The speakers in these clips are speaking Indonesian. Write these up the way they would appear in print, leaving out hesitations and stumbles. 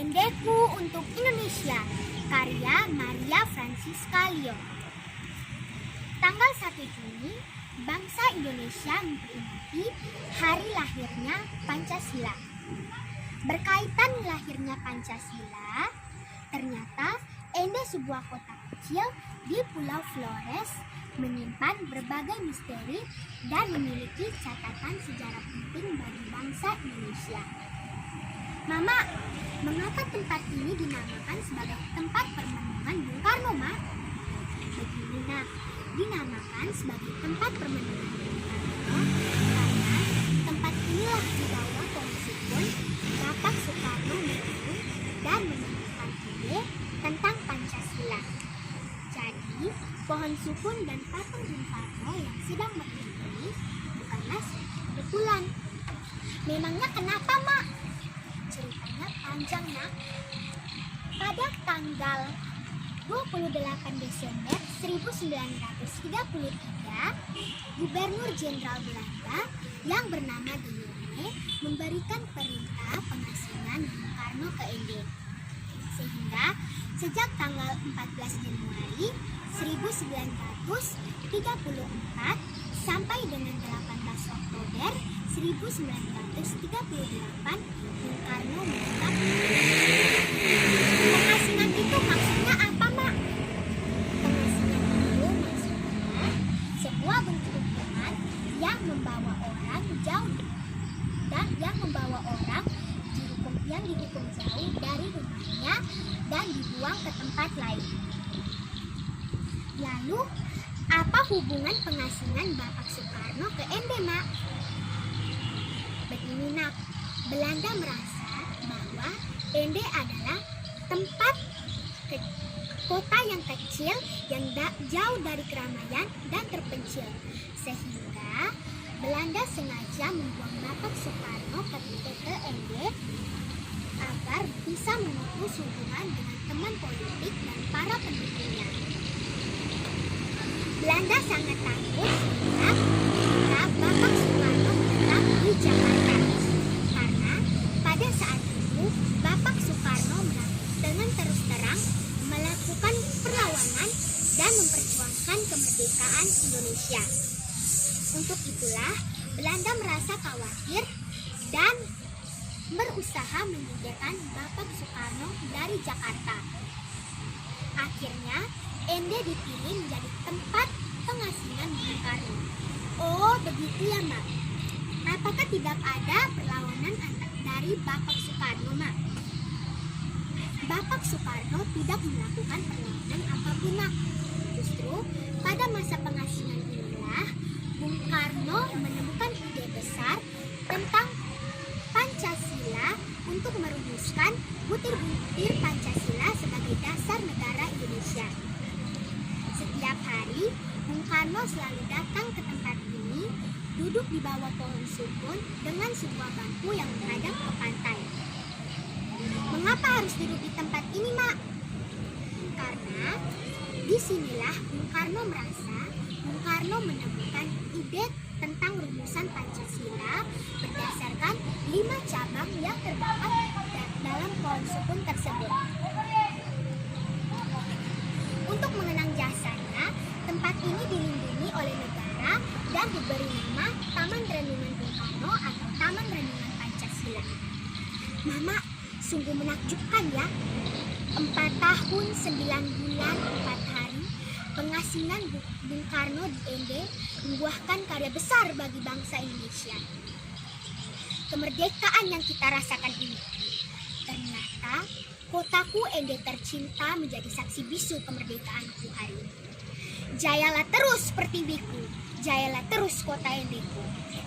Endeku untuk Indonesia, karya Maria Francisca Lyon. Tanggal 1 Juni, bangsa Indonesia memperingati hari lahirnya Pancasila. Berkaitan lahirnya Pancasila, ternyata Ende, sebuah kota kecil di Pulau Flores, menyimpan berbagai misteri dan memiliki catatan sejarah penting bagi bangsa Indonesia. Mama, mengapa tempat ini dinamakan sebagai tempat permenungan Bung Karno, Ma? Begini, Nak, dinamakan sebagai tempat permenungan Bung Karno karena tempat inilah dibawa pohon sukun Bapak Soekarno merenung dan menemukan ide tentang Pancasila. Jadi, pohon sukun dan patung Bung Karno yang sedang merenung ini bukanlah kebetulan. Memangnya kenapa, Mak? Ceritanya panjang, Nak. Pada tanggal 28 Desember 1933, Gubernur Jenderal Belanda yang bernama De Jonghe memberikan perintah pengasingan Bung Karno ke Ende. Sehingga sejak tanggal 14 Januari 1934 sampai dengan 18 Oktober 1938, Bung Karno menetap. Pengasingan itu maksudnya apa, Mak? Pengasingan itu maksudnya sebuah bentuk hukuman yang membawa orang jauh dan yang membawa orang yang dihukum jauh dari rumahnya dan dibuang ke tempat lain. Lalu, apa hubungan pengasingan Bapak Soekarno ke Ende, Mak? Begini, Nak, Belanda merasa bahwa Ende adalah tempat kota yang kecil yang jauh dari keramaian dan terpencil, sehingga Belanda sengaja membuang Bapak Soekarno ke Ende agar bisa memutus hubungan dengan teman politik dan para pendukungnya. Belanda sangat takut jika Bapak Soekarno menetap di Jakarta, karena pada saat itu Bapak Soekarno dengan terus terang melakukan perlawanan dan memperjuangkan kemerdekaan Indonesia. Untuk itulah Belanda merasa khawatir dan berusaha menyingkirkan Bapak Soekarno dari Jakarta. Akhirnya, Ende dipilih menjadi tempat pengasingan Bung Karno. Oh, begitu ya, Mak. Apakah tidak ada perlawanan dari Bapak Soekarno, Mak? Bapak Soekarno tidak melakukan perlawanan apapun, Mak. Justru pada masa pengasingan inilah Bung Karno menemukan ide besar tentang Pancasila untuk merumuskan butir-butir Pancasila sebagai dasar negara Indonesia. Setiap hari, Bung Karno selalu datang ke tempat ini, duduk di bawah pohon sukun dengan sebuah bangku yang menghadap ke pantai. Mengapa harus duduk di tempat ini, Mak? Karena disinilah Bung Karno merasa Bung Karno menemukan ide tentang rumusan Pancasila berdasarkan 5 cabang yang terdapat dalam pohon sukun tersebut. Untuk mengenang jasanya, tempat ini dilindungi oleh negara dan diberi nama Taman Renungan Bung Karno atau Taman Renungan Pancasila. Mama, sungguh menakjubkan ya. 4 tahun, 9 bulan, 4 hari, pengasingan Bung Karno di Ende membuahkan karya besar bagi bangsa Indonesia. Kemerdekaan yang kita rasakan ini, ternyata kotaku Ende tercinta menjadi saksi bisu kemerdekaanku hari ini. Jayalah terus Pertiwiku, jayalah terus kota Endeku.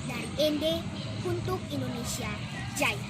Dari Ende untuk Indonesia, jaya.